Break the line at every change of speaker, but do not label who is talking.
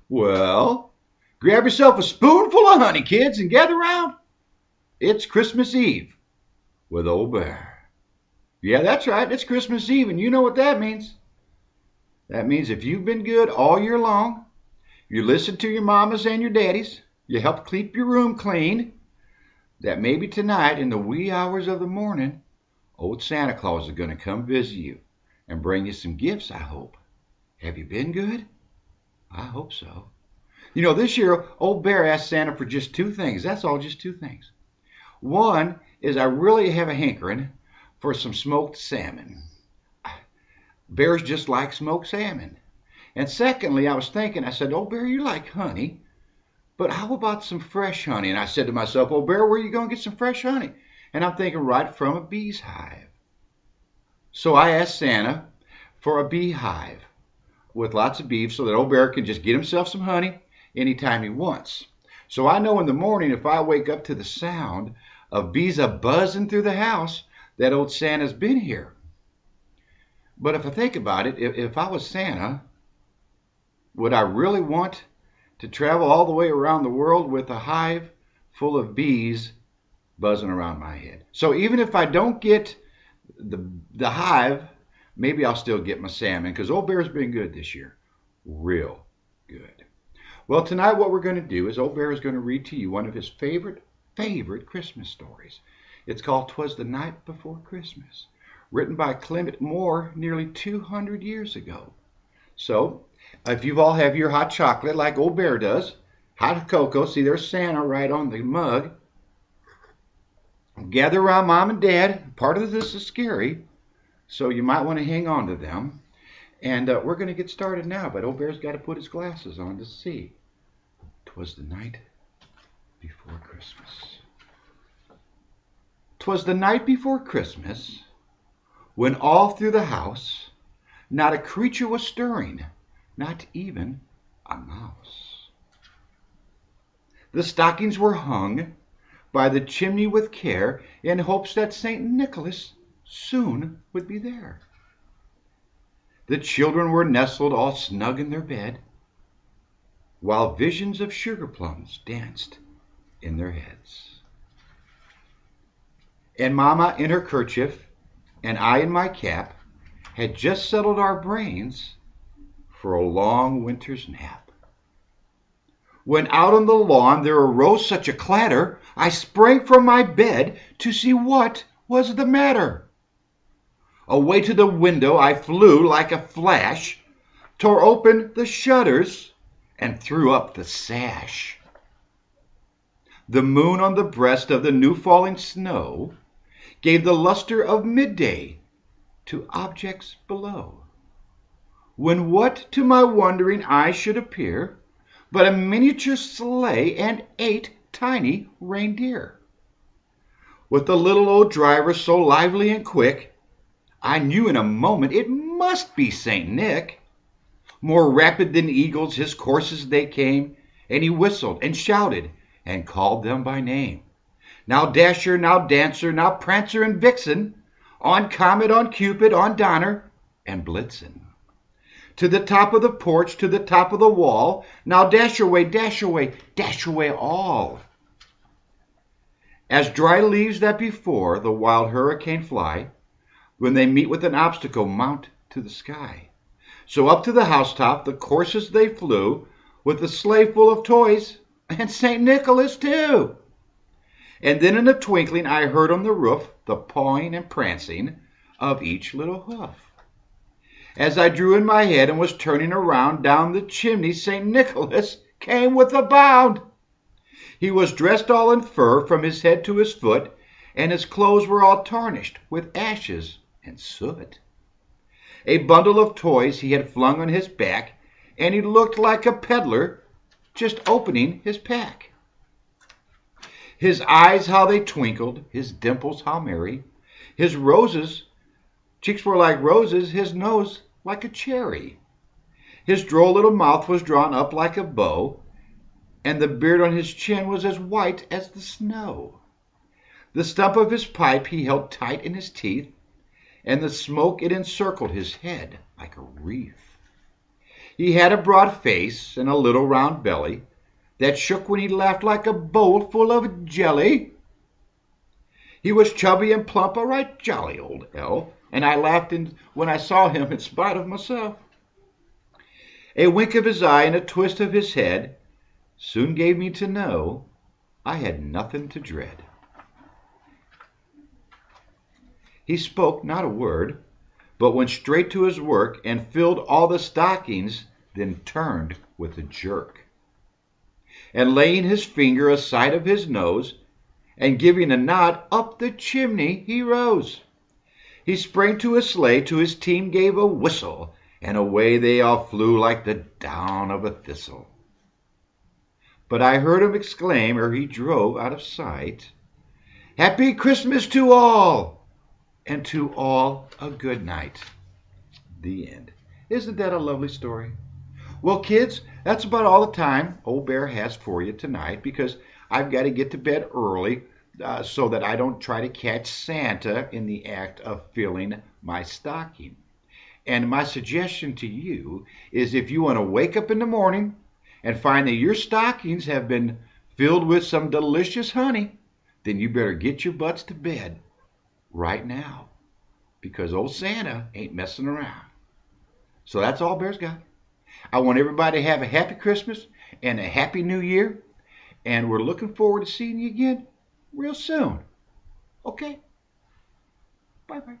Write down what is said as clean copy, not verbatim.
Well, grab yourself a spoonful of honey, kids, and gather round. It's Christmas Eve with Old Bear. Yeah, that's right. It's Christmas Eve, and you know what that means. That means if you've been good all year long, you listened to your mamas and your daddies, you helped keep your room clean, that maybe tonight in the wee hours of the morning, old Santa Claus is going to come visit you and bring you some gifts, I hope. Have you been good? I hope so. You know, this year, old Bear asked Santa for just two things. That's all, just two things. One is I really have a hankering for some smoked salmon. Bears just like smoked salmon. And secondly, I was thinking, I said, "Oh, Bear, you like honey, but how about some fresh honey?" And I said to myself, "Oh, Bear, where are you going to get some fresh honey?" And I'm thinking, right from a bee's hive. So I asked Santa for a beehive with lots of bees so that old Bear can just get himself some honey anytime he wants. So I know in the morning, if I wake up to the sound of bees a buzzing through the house, that old Santa's been here. But if I think about it, if I was Santa, would I really want to travel all the way around the world with a hive full of bees buzzing around my head? So even if I don't get the hive, maybe I'll still get my salmon, because old Bear's been good this year. Real good. Well, tonight what we're going to do is old Bear is going to read to you one of his favorite Christmas stories. It's called "'Twas the Night Before Christmas," written by Clement Moore nearly 200 years ago. So, if you all have your hot chocolate like old Bear does, hot cocoa, see there's Santa right on the mug, gather around Mom and Dad. Part of this is scary, so you might want to hang on to them. And we're going to get started now, but old Bear's got to put his glasses on to see. 'Twas the night before Christmas. 'Twas the night before Christmas, when all through the house not a creature was stirring, not even a mouse. The stockings were hung by the chimney with care, in hopes that St. Nicholas soon would be there. The children were nestled all snug in their bed, while visions of sugar plums danced in their heads. And Mama in her kerchief, and I in my cap, had just settled our brains for a long winter's nap. When out on the lawn there arose such a clatter, I sprang from my bed to see what was the matter. Away to the window I flew like a flash, tore open the shutters, and threw up the sash. The moon on the breast of the new-falling snow gave the luster of midday to objects below, when what to my wondering eye should appear but a miniature sleigh and 8 tiny reindeer. With the little old driver so lively and quick, I knew in a moment it must be St. Nick. More rapid than eagles his courses they came, and he whistled and shouted and called them by name. Now Dasher, now Dancer, now Prancer and Vixen, on Comet, on Cupid, on Donner and Blitzen. To the top of the porch, to the top of the wall, now dash away, dash away, dash away all. As dry leaves that before the wild hurricane fly, when they meet with an obstacle, mount to the sky. So up to the housetop the coursers they flew, with the sleigh full of toys, and St. Nicholas too. And then in a twinkling I heard on the roof the pawing and prancing of each little hoof. As I drew in my head and was turning around, down the chimney St. Nicholas came with a bound. He was dressed all in fur from his head to his foot, and his clothes were all tarnished with ashes and soot. A bundle of toys he had flung on his back, and he looked like a peddler just opening his pack. His eyes how they twinkled, his dimples how merry, his cheeks were like roses, his nose like a cherry. His droll little mouth was drawn up like a bow, and the beard on his chin was as white as the snow. The stump of his pipe he held tight in his teeth, and the smoke it encircled his head like a wreath. He had a broad face and a little round belly that shook when he laughed like a bowl full of jelly. He was chubby and plump, a right jolly old elf, and I laughed when I saw him in spite of myself. A wink of his eye and a twist of his head soon gave me to know I had nothing to dread. He spoke not a word, but went straight to his work and filled all the stockings, then turned with a jerk. And laying his finger aside of his nose, and giving a nod, up the chimney he rose. He sprang to his sleigh, to his team gave a whistle, and away they all flew like the down of a thistle. But I heard him exclaim ere he drove out of sight, "Happy Christmas to all, and to all a good night." The end. Isn't that a lovely story? Well, kids, that's about all the time Old Bear has for you tonight, because I've got to get to bed early so that I don't try to catch Santa in the act of filling my stocking. And my suggestion to you is, if you want to wake up in the morning and find that your stockings have been filled with some delicious honey, then you better get your butts to bed right now, because old Santa ain't messing around. So that's all Bear's got. I want everybody to have a happy Christmas and a happy New Year, and we're looking forward to seeing you again real soon. Okay? Bye-bye.